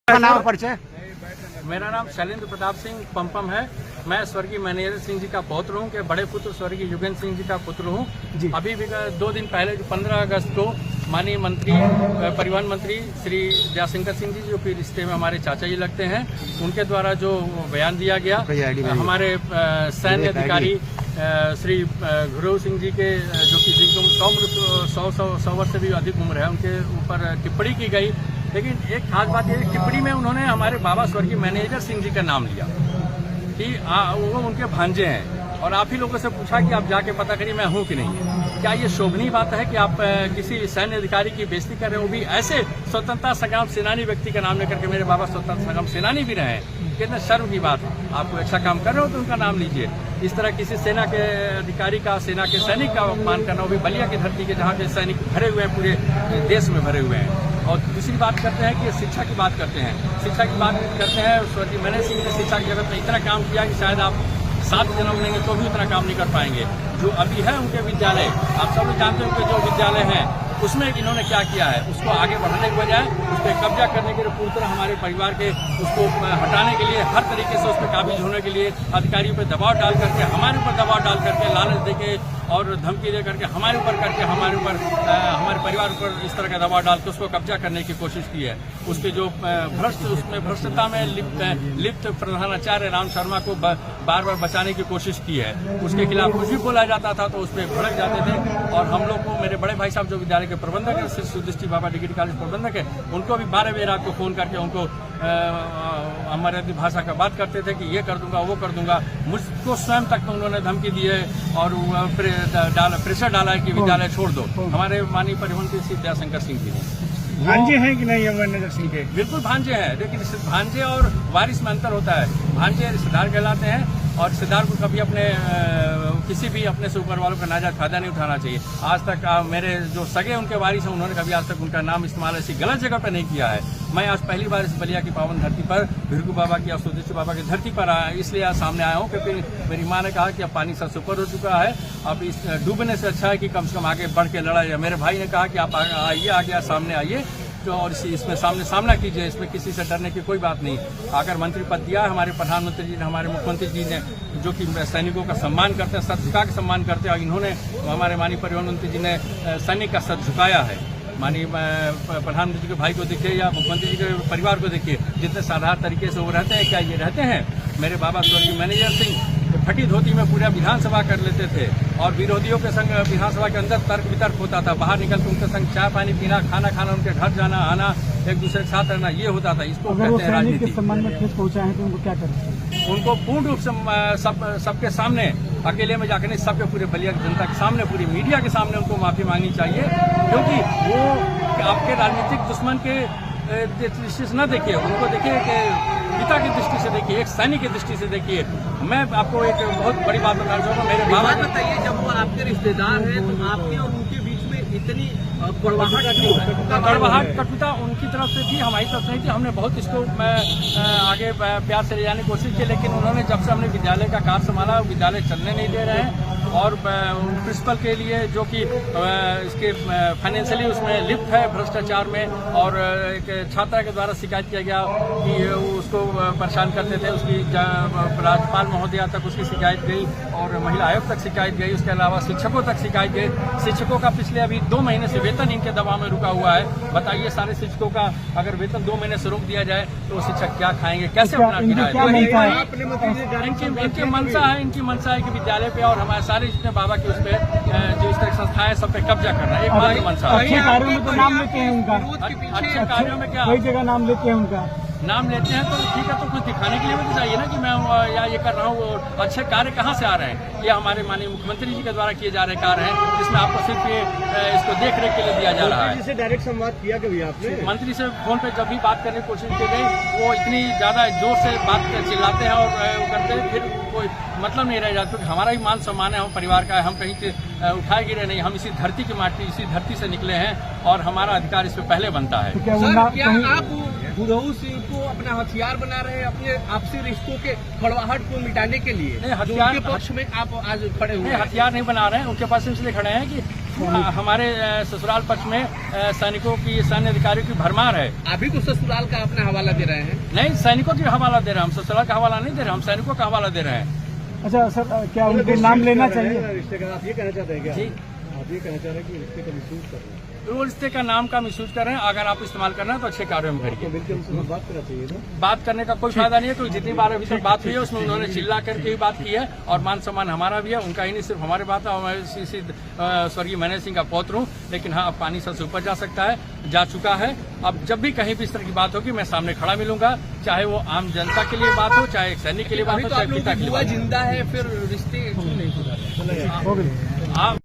नाम परिचय। मेरा नाम शैलेंद्र प्रताप सिंह पंपम है। मैं स्वर्गीय मैनेजर सिंह जी का पौत्र हूँ के बड़े पुत्र स्वर्गीय युगेंद्र सिंह जी का पुत्र हूँ। अभी भी 2 दिन पहले जो 15 अगस्त को माननीय मंत्री परिवहन मंत्री श्री जयशंकर सिंह जी, जो कि रिश्ते में हमारे चाचा जी लगते हैं, उनके द्वारा जो बयान दिया गया, हमारे सैन्य अधिकारी श्री गुरु सिंह जी के, जो कि जिनको 100 वर्ष से भी अधिक उम्र है, उनके ऊपर टिप्पणी की गई। लेकिन एक खास बात यह, टिप्पणी में उन्होंने हमारे बाबा स्वर्गीय मैनेजर सिंह जी का नाम लिया कि वो उनके भांजे हैं, और आप ही लोगों से पूछा कि आप जाके पता करिए मैं हूं कि नहीं। क्या ये शोभनीय बात है कि आप किसी सैन्य अधिकारी की बेइज्जती कर रहे हो, वो भी ऐसे स्वतंत्रता संग्राम सेनानी व्यक्ति का नाम लेकर के? मेरे बाबा स्वतंत्रता संग्राम सेनानी भी रहे हैं। कितना शर्म की बात है। आप कोई अच्छा काम कर रहे हो तो उनका नाम लीजिए। इस तरह किसी सेना के अधिकारी का, सेना के सैनिक का अपमान करना, वो भी बलिया की धरती के, जहाँ के सैनिक भरे हुए हैं, पूरे देश में भरे हुए हैं। और दूसरी बात करते हैं कि शिक्षा की बात करते हैं। शिक्षा की बात करते हैं, स्वर्गीय मैनेजर सिंह ने शिक्षा की जगत में इतना काम किया कि शायद आप 7 जन्म लेंगे तो भी उतना काम नहीं कर पाएंगे। जो अभी है उनके विद्यालय, आप सब लोग जानते हैं उनके जो विद्यालय हैं, उसमें इन्होंने क्या किया है, उसको आगे बढ़ाने के बजाय उस पर कब्जा करने के लिए, पूरी तरह हमारे परिवार के उसको हटाने के लिए, हर तरीके से उस पर काबिज होने के लिए अधिकारियों पर दबाव डाल करके, हमारे ऊपर दबाव डाल करके, लालच देके और धमकी दे करके हमारे ऊपर करके, हमारे परिवार पर इस तरह का दबाव डाल के उसको कब्जा करने की कोशिश की है। उसके जो उसमें भ्रष्टता में लिप्त प्रधानाचार्य राम शर्मा को बार बार बचाने की कोशिश की है। उसके खिलाफ कुछ भी बोला जाता था तो उस पर भड़क जाते थे। और हम लोग को, मेरे बड़े भाई साहब जो विद्यालय के प्रबंधक है, श्री सुदृष्टि बाबा डिग्री कॉलेज प्रबंधक है, उनको भी 12 बजे रात को फोन करके उनको हमारे भाषा का बात करते थे कि ये कर दूंगा, वो कर दूंगा। मुझको स्वयं तक उन्होंने धमकी दी है और प्रेशर डाला है कि विद्यालय छोड़ दो। हमारे माननीय परिवहन मंत्री श्री जयशंकर सिंह जी ने। भांजे हैं कि नहीं मैनेजर सिंह के? बिल्कुल भांजे हैं, लेकिन भांजे और वारिस में अंतर होता है। भांजे रिश्तेदार कहलाते हैं, और रिश्तेदार को कभी अपने किसी भी अपने से ऊपर वालों का नाजायज फायदा नहीं उठाना चाहिए। आज तक मेरे जो सगे उनके वारिस हैं, उन्होंने कभी आज तक उनका नाम इस्तेमाल ऐसी गलत जगह पर नहीं किया है। मैं आज पहली बार इस बलिया की पावन धरती पर, भिरकू बाबा की और सुदृष्टि बाबा की धरती पर आया, इसलिए आज सामने आया हूँ क्योंकि मेरी माँ ने कहा कि अब पानी सबसे ऊपर हो चुका है, अब इस डूबने से अच्छा है कि कम से कम आगे बढ़ के लड़ा जाए। मेरे भाई ने कहा कि आप आइए, आगे सामने आइए और इसमें सामना कीजिए, इसमें किसी से डरने की कोई बात नहीं। अगर मंत्री पद दिया है हमारे प्रधानमंत्री जी ने, हमारे मुख्यमंत्री जी ने, जो कि सैनिकों का सम्मान करते हैं, सर झुका के सम्मान करते हैं, और इन्होंने, हमारे माननीय परिवहन मंत्री जी ने सैनिक का सर झुकाया है। माननीय प्रधानमंत्री जी के भाई को देखिए या मुख्यमंत्री जी के परिवार को देखिए, जितने साधारण तरीके से वो रहते हैं, क्या ये रहते हैं? मेरे बाबा स्वर्गीय मैनेजर सिंह फटी धोती में पूरा विधानसभा कर लेते थे, और विरोधियों के संग विधानसभा के अंदर तर्क वितर्क होता था। बाहर निकल के उनके संग चाय पानी पीना, खाना खाना, उनके घर जाना आना, एक दूसरे के साथ रहना, ये होता था। इसको कहते हैं राजनीति। के सम्मान में ठेस पहुंचा है तो उनको क्या करें? उनको पूर्ण रूप से सबके सामने, अकेले में जाकर नहीं, सबके पूरे बलिया की जनता के सामने, पूरी मीडिया के सामने उनको माफी मांगनी चाहिए, क्योंकि वो आपके राजनीतिक दुश्मन के दृष्टि से न देखिए, उनको देखिए कि पिता की दृष्टि से देखिए, एक सैनिक की दृष्टि से देखिए। मैं आपको एक बहुत बड़ी बात बताना चाहूँगा। मेरे बाबा, बताइए, जब वो आपके रिश्तेदार हैं तो आपके और उनके बीच में इतनी कड़वाहट कटुता उनकी तरफ से थी, हमारी तरफ से नहीं थी। हमने बहुत इसको आगे प्यार से ले जाने की कोशिश की, लेकिन उन्होंने, जब से हमने विद्यालय का कार्य संभाला, विद्यालय चलने नहीं दे रहे हैं। और प्रिंसिपल के लिए, जो कि इसके फाइनेंशियली उसमें लिप्त है भ्रष्टाचार में, और एक छात्रा के द्वारा शिकायत किया गया कि उसको परेशान करते थे, उसकी राज्यपाल महोदया तक उसकी शिकायत गई, और महिला आयोग तक शिकायत गई, उसके अलावा शिक्षकों तक शिकायत गई। शिक्षकों का पिछले अभी 2 महीने से वेतन इनके दबाव में रुका हुआ है। बताइए, सारे शिक्षकों का अगर वेतन 2 महीने से रोक दिया जाए तो शिक्षक क्या खाएंगे, कैसे अपना किराया? इनकी मंशा है कि विद्यालय पे और हमारे सारे जितने बाबा के उस पर जो इस तरह की संस्थाएं, सब पे कब्जा करना एक मात्र मंशा है। अच्छे कार्यों में तो नाम लेते हैं उनका, अच्छे कार्यों में क्या कई जगह नाम लेते हैं उनका, नाम लेते हैं तो ठीक है, तो कुछ दिखाने के लिए भी तो चाहिए ना कि मैं या ये कर रहा हूँ। अच्छे कार्य कहाँ से आ रहे हैं? ये हमारे माननीय मुख्यमंत्री जी के द्वारा किए जा रहे कार्य हैं, जिसमें आपको सिर्फ ये इसको देख रेख के लिए दिया जा रहा है। जिससे डायरेक्ट संवाद किया कभी आपने? मंत्री से फोन पे जब भी बात करने की कोशिश की गई, वो इतनी ज्यादा जोर से बात चिल्लाते हैं और वो करते हैं, फिर कोई मतलब नहीं रह जाता, क्योंकि हमारा ही मान सम्मान है, हम परिवार का है, हम कहीं से उठाए गिरे नहीं, हम इसी धरती की माटी, इसी धरती से निकले हैं, और हमारा अधिकार इस पे पहले बनता है। सर, क्या आप गुरु सिंह को अपना हथियार बना रहे हैं अपने आपसी रिश्तों के कड़वाहट को मिटाने के लिए? नहीं, हथियार के पक्ष में आप आज खड़े हुए? हथियार नहीं बना रहे हैं, उनके पास इसलिए खड़े हैं कि हमारे ससुराल पक्ष में सैनिकों की, सैन्य अधिकारियों की भरमार है। अभी तो ससुराल का अपना हवाला दे रहे हैं। नहीं, सैनिकों की हवाला दे रहे हैं हम, ससुराल का हवाला नहीं दे रहे, हम सैनिकों का हवाला दे रहे हैं। अच्छा सर, क्या उनके नाम लेना चाहिए? रिश्ते का आप ये कहना चाहते हैं क्या? जी, आप ये कहना चाह रहे हैं कि रिश्ते का मिसयूज कर रहे हैं? वो रिश्ते का नाम का मिसयूज कर रहे हैं। अगर आप इस्तेमाल करना है तो अच्छे कार्यों में तो करिए। बिल्कुल उनसे बात करना चाहिए ना। बात करने का कोई फायदा नहीं है, क्योंकि जितनी बार अभी तक बात हुई है उसमें उन्होंने चिल्ला करके ही बात की है, और मान सम्मान हमारा भी है, उनका ही नहीं, सिर्फ हमारे बात है। मैं स्वर्गीय महेंद्र सिंह का पौत्र हूँ, लेकिन हाँ, अब पानी से ऊपर जा सकता है, जा चुका है। अब जब भी कहीं भी इस तरह की बात होगी, मैं सामने खड़ा मिलूंगा, चाहे वो आम जनता के लिए बात हो, चाहे एक सैनिक के लिए बात अभी हो, तो चाहे आप लोगों पिता की के लिए बुआ बात हो। जिंदा है, फिर रिश्ते क्यों नहीं सुधारे? हो गई। आप